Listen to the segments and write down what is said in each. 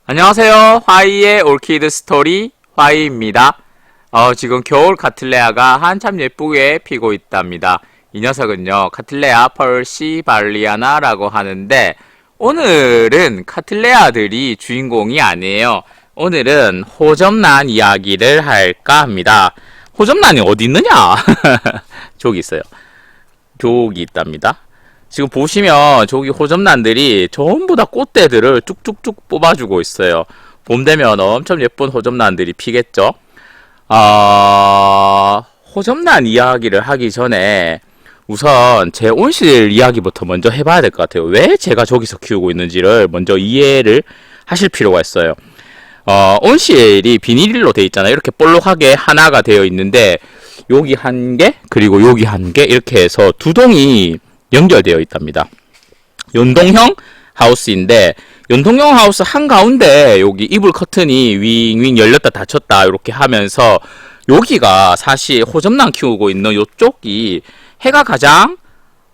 안녕하세요. 화이의 올키드 스토리 화이입니다. 지금 겨울 카틀레아가 한참 예쁘게 피고 있답니다. 이 녀석은요, 카틀레아 펄시발리아나라고 하는데, 오늘은 카틀레아들이 주인공이 아니에요. 오늘은 호접란 이야기를 할까 합니다. 호접란이 어디 있느냐? 저기 있어요. 저기 있답니다. 지금 보시면 저기 호접란들이 전부 다 꽃대들을 쭉쭉쭉 뽑아주고 있어요. 봄 되면 엄청 예쁜 호접란들이 피겠죠. 호접란 이야기를 하기 전에 우선 제 온실 이야기부터 먼저 해봐야 될 것 같아요. 왜 제가 저기서 키우고 있는지를 먼저 이해를 하실 필요가 있어요. 온실이 비닐로 되어 있잖아요. 이렇게 볼록하게 하나가 되어 있는데 여기 한 개, 그리고 여기 한 개, 이렇게 해서 두 동이 연결되어 있답니다. 연동형 하우스인데, 연동형 하우스 한가운데 여기 이불 커튼이 윙윙 열렸다 닫혔다 이렇게 하면서, 여기가 사실 호접란 키우고 있는 이쪽이 해가 가장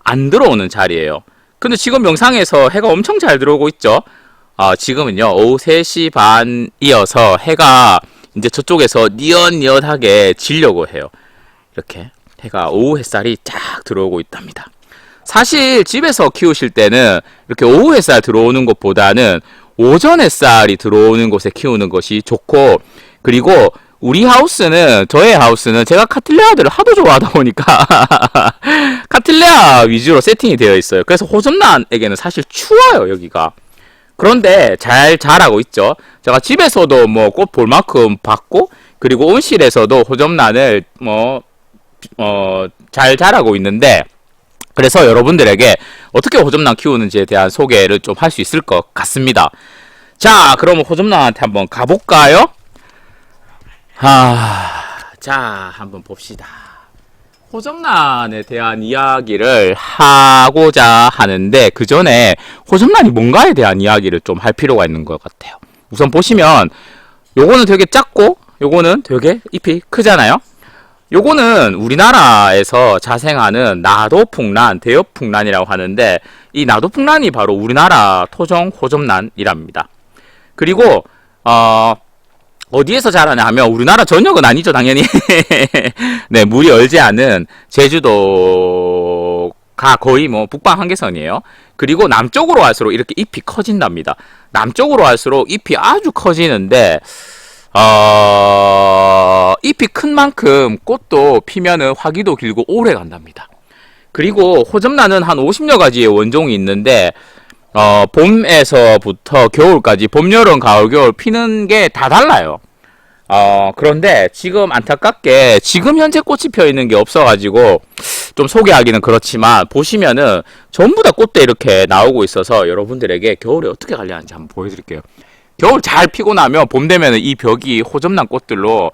안 들어오는 자리예요. 근데 지금 영상에서 해가 엄청 잘 들어오고 있죠. 지금은요 오후 3시 반이어서 해가 이제 저쪽에서 니엇니엇하게 지려고 해요. 이렇게 해가 오후 햇살이 쫙 들어오고 있답니다. 사실 집에서 키우실 때는 이렇게 오후 햇살 들어오는 것보다는 오전 햇살이 들어오는 곳에 키우는 것이 좋고, 그리고 우리 하우스는, 저의 하우스는 제가 카틀레아들을 하도 좋아하다 보니까 카틀레아 위주로 세팅이 되어 있어요. 그래서 호접란에게는 사실 추워요, 여기가. 그런데 잘 자라고 있죠. 제가 집에서도 뭐 꽃 볼 만큼 봤고, 그리고 온실에서도 호접란을 잘 자라고 있는데, 그래서 여러분들에게 어떻게 호접란 키우는지에 대한 소개를 좀 할 수 있을 것 같습니다. 자, 그러면 호접란한테 한번 가볼까요? 자, 한번 봅시다. 호접란에 대한 이야기를 하고자 하는데, 그 전에 호접란이 뭔가에 대한 이야기를 좀 할 필요가 있는 것 같아요. 우선 보시면 요거는 되게 작고 요거는 되게 잎이 크잖아요. 요거는 우리나라에서 자생하는 나도풍란, 대엽풍란이라고 하는데, 이 나도풍란이 바로 우리나라 토종 호접란이랍니다. 그리고 어디에서 자라냐 하면, 우리나라 전역은 아니죠, 당연히. 네, 물이 얼지 않은 제주도가 거의 뭐 북방 한계선이에요. 그리고 남쪽으로 갈수록 이렇게 잎이 커진답니다. 남쪽으로 갈수록 잎이 아주 커지는데, 잎이 큰 만큼 꽃도 피면은 화기도 길고 오래 간답니다. 그리고 호접란은 한 50여 가지의 원종이 있는데, 봄에서부터 겨울까지, 봄, 여름, 가을, 겨울 피는 게 다 달라요. 그런데 지금 안타깝게 지금 현재 꽃이 펴 있는 게 없어가지고 좀 소개하기는 그렇지만, 보시면은 전부 다 꽃대 이렇게 나오고 있어서 여러분들에게 겨울에 어떻게 관리하는지 한번 보여드릴게요. 겨울 잘 피고 나면 봄 되면은 이 벽이 호접란 꽃들로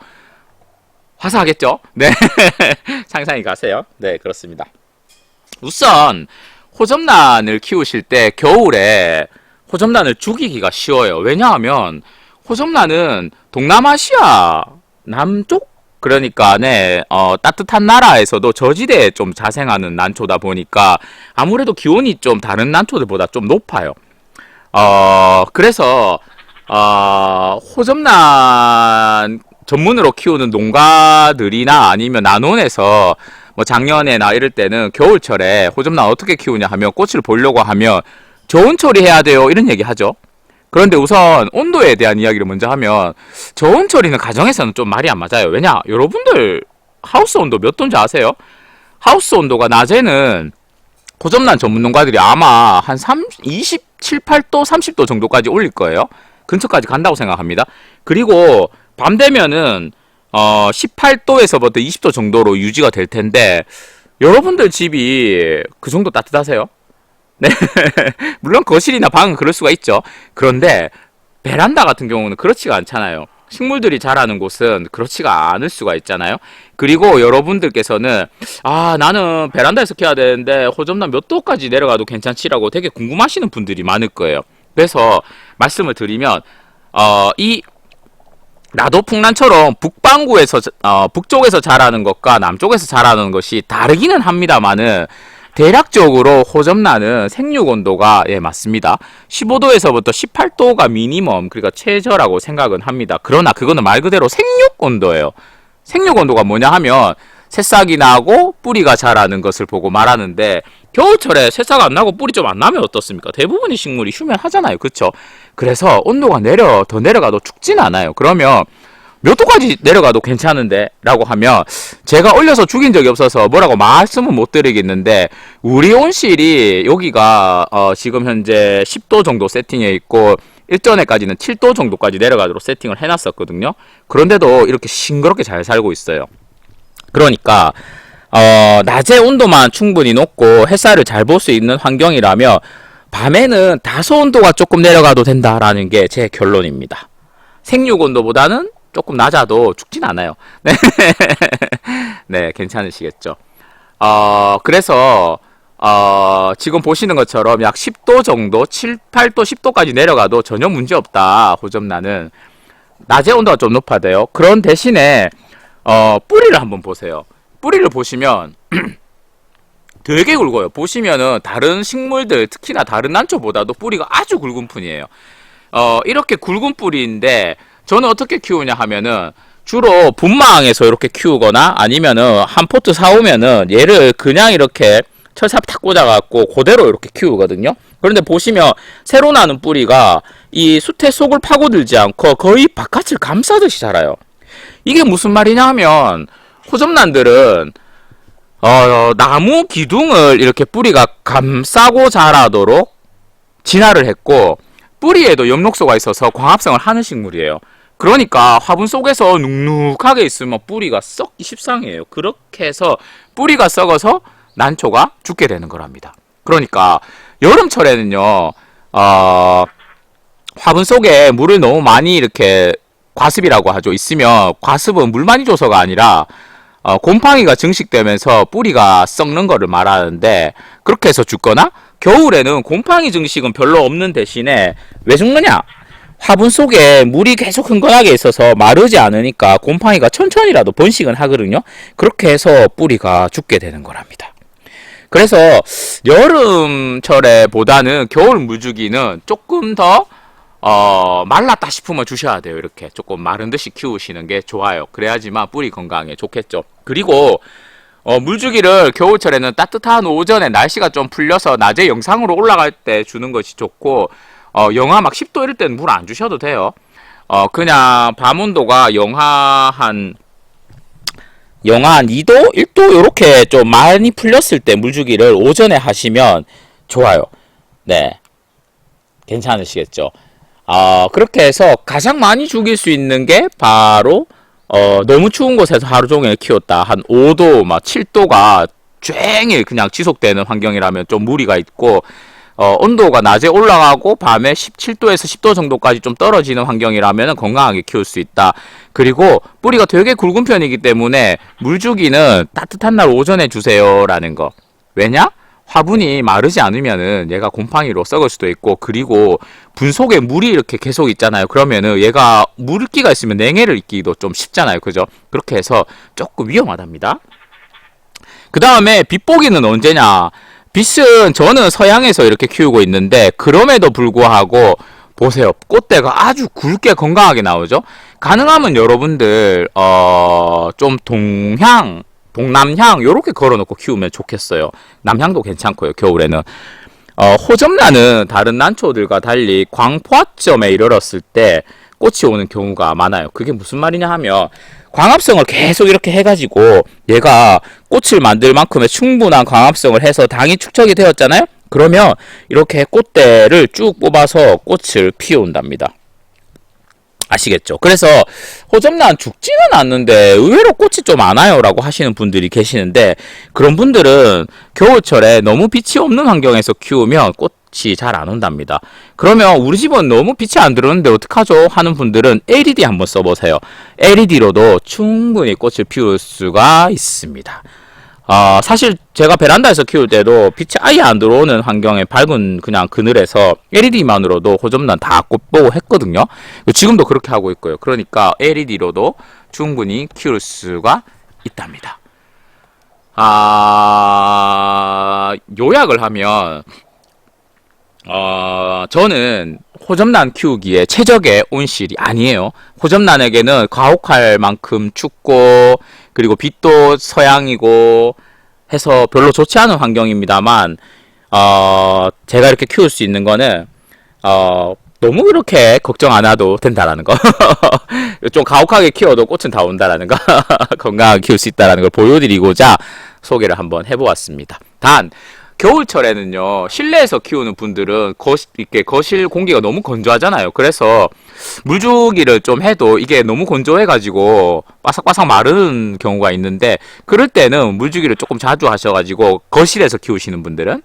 화사하겠죠? 네. 상상이 가세요. 네, 그렇습니다. 우선 호접란을 키우실 때 겨울에 호접란을 죽이기가 쉬워요. 왜냐하면 호접란은 동남아시아 남쪽, 그러니까 따뜻한 나라에서도 저지대에 좀 자생하는 난초다 보니까 아무래도 기온이 좀 다른 난초들보다 좀 높아요. 그래서 호접란 전문으로 키우는 농가들이나 아니면 난원에서 뭐 작년에나 이럴 때는 겨울철에 호접란 어떻게 키우냐 하면, 꽃을 보려고 하면 저온 처리해야 돼요, 이런 얘기 하죠. 그런데 우선 온도에 대한 이야기를 먼저 하면, 저온 처리는 가정에서는 좀 말이 안 맞아요. 왜냐? 여러분들 하우스 온도 몇 도인지 아세요? 하우스 온도가 낮에는 호접란 전문 농가들이 아마 한 27, 8도, 30도 정도까지 올릴 거예요. 근처까지 간다고 생각합니다. 그리고 밤 되면은 18도에서부터 20도 정도로 유지가 될 텐데, 여러분들 집이 그 정도 따뜻하세요? 네. 물론 거실이나 방은 그럴 수가 있죠. 그런데 베란다 같은 경우는 그렇지가 않잖아요. 식물들이 자라는 곳은 그렇지가 않을 수가 있잖아요. 그리고 여러분들께서는 나는 베란다에서 키워야 되는데 호접란 몇 도까지 내려가도 괜찮지라고 되게 궁금하시는 분들이 많을 거예요. 그래서 말씀을 드리면, 이 나도풍란처럼 북반구에서 북쪽에서 자라는 것과 남쪽에서 자라는 것이 다르기는 합니다만은, 대략적으로 호접란은 생육 온도가 예 맞습니다. 15도에서부터 18도가 미니멈 그러니까 최저라고 생각은 합니다. 그러나 그거는 말 그대로 생육 온도예요. 생육 온도가 뭐냐 하면 새싹이 나고 뿌리가 자라는 것을 보고 말하는데 겨울철에 새싹 안 나고 뿌리 좀 안 나면 어떻습니까? 대부분의 식물이 휴면하잖아요. 그렇죠? 그래서 온도가 더 내려가도 죽진 않아요. 그러면 몇 도까지 내려가도 괜찮은데 라고 하면 제가 올려서 죽인 적이 없어서 뭐라고 말씀은 못 드리겠는데 우리 온실이 여기가 지금 현재 10도 정도 세팅해 있고 일전에까지는 7도 정도까지 내려가도록 세팅을 해놨었거든요. 그런데도 이렇게 싱그럽게 잘 살고 있어요. 그러니까 낮에 온도만 충분히 높고 햇살을 잘 볼 수 있는 환경이라면 밤에는 다소 온도가 조금 내려가도 된다라는 게 제 결론입니다. 생육 온도보다는 조금 낮아도 죽진 않아요. 네, 네 괜찮으시겠죠. 그래서 지금 보시는 것처럼 약 10도 정도, 7, 8도, 10도까지 내려가도 전혀 문제 없다. 호접란은 낮에 온도가 좀 높아져요. 그런 대신에 뿌리를 한번 보세요. 뿌리를 보시면 되게 굵어요. 보시면은 다른 식물들, 특히나 다른 난초보다도 뿌리가 아주 굵은 편이에요. 이렇게 굵은 뿌리인데 저는 어떻게 키우냐 하면은 주로 분망에서 이렇게 키우거나 아니면은 한 포트 사오면은 얘를 그냥 이렇게 철삽 탁 꽂아갖고 그대로 이렇게 키우거든요. 그런데 보시면 새로 나는 뿌리가 이 수태 속을 파고들지 않고 거의 바깥을 감싸듯이 자라요. 이게 무슨 말이냐 하면 호접란들은 나무 기둥을 이렇게 뿌리가 감싸고 자라도록 진화를 했고 뿌리에도 엽록소가 있어서 광합성을 하는 식물이에요. 그러니까 화분 속에서 눅눅하게 있으면 뿌리가 썩기 십상이에요. 그렇게 해서 뿌리가 썩어서 난초가 죽게 되는 거랍니다. 그러니까 여름철에는요 화분 속에 물을 너무 많이 이렇게 과습이라고 하죠. 있으면 과습은 물 많이 줘서가 아니라 곰팡이가 증식되면서 뿌리가 썩는 거를 말하는데 그렇게 해서 죽거나 겨울에는 곰팡이 증식은 별로 없는 대신에 왜 죽느냐? 화분 속에 물이 계속 흥건하게 있어서 마르지 않으니까 곰팡이가 천천히라도 번식은 하거든요. 그렇게 해서 뿌리가 죽게 되는 거랍니다. 그래서 여름철에 보다는 겨울 물주기는 조금 더 말랐다 싶으면 주셔야 돼요. 이렇게 조금 마른 듯이 키우시는 게 좋아요. 그래야지만 뿌리 건강에 좋겠죠. 그리고 물주기를 겨울철에는 따뜻한 오전에 날씨가 좀 풀려서 낮에 영상으로 올라갈 때 주는 것이 좋고 영하 막 10도 이럴 때는 물 안 주셔도 돼요. 그냥 밤 온도가 영하 한 2도? 1도 요렇게 좀 많이 풀렸을 때 물주기를 오전에 하시면 좋아요. 네. 괜찮으시겠죠? 그렇게 해서 가장 많이 죽일 수 있는 게 바로 너무 추운 곳에서 하루 종일 키웠다. 한 5도, 막 7도가 쬐일 그냥 지속되는 환경이라면 좀 무리가 있고 온도가 낮에 올라가고 밤에 17도에서 10도 정도까지 좀 떨어지는 환경이라면 건강하게 키울 수 있다. 그리고 뿌리가 되게 굵은 편이기 때문에 물주기는 따뜻한 날 오전에 주세요라는 거. 왜냐? 화분이 마르지 않으면은 얘가 곰팡이로 썩을 수도 있고 그리고 분 속에 물이 이렇게 계속 있잖아요. 그러면은 얘가 물기가 있으면 냉해를 입기도 좀 쉽잖아요. 그죠? 그렇게 해서 조금 위험하답니다. 그 다음에 빛보기는 언제냐? 빛은 저는 서양에서 이렇게 키우고 있는데 그럼에도 불구하고 보세요. 꽃대가 아주 굵게 건강하게 나오죠. 가능하면 여러분들 좀 동남향 요렇게 걸어놓고 키우면 좋겠어요. 남향도 괜찮고요. 겨울에는 호접란은 다른 난초들과 달리 광포화점에 이르렀을 때 꽃이 오는 경우가 많아요. 그게 무슨 말이냐 하면 광합성을 계속 이렇게 해가지고 얘가 꽃을 만들 만큼의 충분한 광합성을 해서 당이 축적이 되었잖아요. 그러면 이렇게 꽃대를 쭉 뽑아서 꽃을 피워온답니다. 아시겠죠? 그래서 호접란 죽지는 않는데 의외로 꽃이 좀 안 와요 라고 하시는 분들이 계시는데 그런 분들은 겨울철에 너무 빛이 없는 환경에서 키우면 꽃이 잘 안 온답니다. 그러면 우리 집은 너무 빛이 안 들어오는데 어떡하죠? 하는 분들은 LED 한번 써보세요. LED로도 충분히 꽃을 피울 수가 있습니다. 사실 제가 베란다에서 키울 때도 빛이 아예 안 들어오는 환경에 밝은 그냥 그늘에서 LED만으로도 호접란 다 꽃보고 했거든요. 지금도 그렇게 하고 있고요. 그러니까 LED로도 충분히 키울 수가 있답니다. 요약을 하면, 저는 호접란 키우기에 최적의 온실이 아니에요. 호접란에게는 가혹할 만큼 춥고, 그리고 빛도 서양이고 해서 별로 좋지 않은 환경입니다만, 제가 이렇게 키울 수 있는 거는, 너무 이렇게 걱정 안 해도 된다라는 거. 좀 가혹하게 키워도 꽃은 다 온다라는 거. 건강하게 키울 수 있다라는 걸 보여드리고자 소개를 한번 해보았습니다. 단, 겨울철에는요, 실내에서 키우는 분들은 이렇게 거실 공기가 너무 건조하잖아요. 그래서 물주기를 좀 해도 이게 너무 건조해가지고 바삭바삭 마르는 경우가 있는데, 그럴 때는 물주기를 조금 자주 하셔가지고 거실에서 키우시는 분들은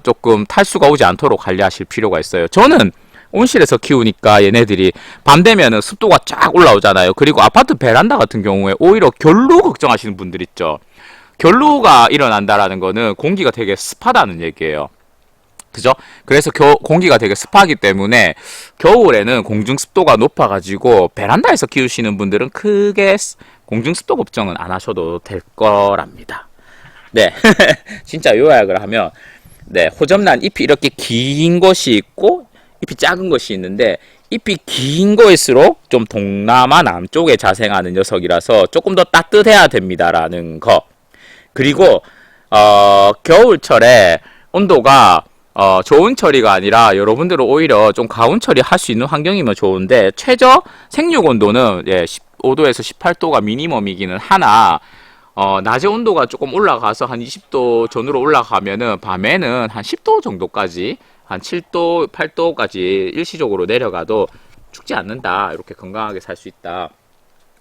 조금 탈수가 오지 않도록 관리하실 필요가 있어요. 저는 온실에서 키우니까 얘네들이 밤 되면은 습도가 쫙 올라오잖아요. 그리고 아파트 베란다 같은 경우에 오히려 결로 걱정하시는 분들 있죠. 결로가 일어난다라는 거는 공기가 되게 습하다는 얘기예요. 그죠? 그래서 공기가 되게 습하기 때문에 겨울에는 공중 습도가 높아가지고 베란다에서 키우시는 분들은 크게 공중 습도 걱정은 안 하셔도 될 거랍니다. 네. 진짜 요약을 하면, 네, 호접란 잎이 이렇게 긴 것이 있고 잎이 작은 것이 있는데, 잎이 긴 거일수록 좀 동남아 남쪽에 자생하는 녀석이라서 조금 더 따뜻해야 됩니다라는 거. 그리고 겨울철에 온도가 좋은 철이가 아니라 여러분들은 오히려 좀 가운 철이 할 수 있는 환경이면 좋은데, 최저 생육 온도는 15도에서 18도가 미니멈이기는 하나, 낮에 온도가 조금 올라가서 한 20도 전후로 올라가면은 밤에는 한 10도 정도까지, 한 7도, 8도까지 일시적으로 내려가도 죽지 않는다. 이렇게 건강하게 살 수 있다.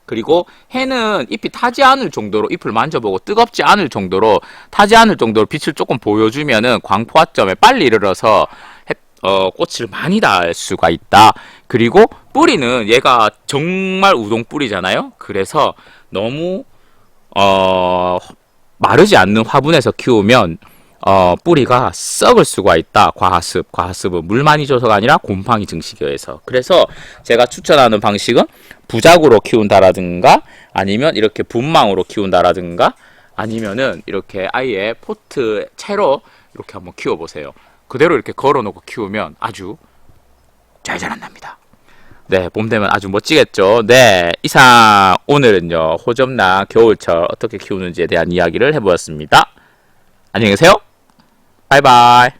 그리고 해는 잎이 타지 않을 정도로, 잎을 만져보고 뜨겁지 않을 정도로, 타지 않을 정도로 빛을 조금 보여주면은 광포화점에 빨리 이르러서 꽃을 많이 달 수가 있다. 그리고 뿌리는 얘가 정말 우동 뿌리잖아요. 그래서 너무 마르지 않는 화분에서 키우면 뿌리가 썩을 수가 있다. 과하습은 물 많이 줘서가 아니라 곰팡이 증식여해서. 그래서 제가 추천하는 방식은 부작으로 키운다라든가, 아니면 이렇게 분망으로 키운다라든가, 아니면은 이렇게 아예 포트 채로 이렇게 한번 키워보세요. 그대로 이렇게 걸어놓고 키우면 아주 잘 자란답니다. 네, 봄 되면 아주 멋지겠죠. 네, 이상 오늘은요, 호접란 겨울철 어떻게 키우는지에 대한 이야기를 해보았습니다. 안녕히 계세요. 바이바이.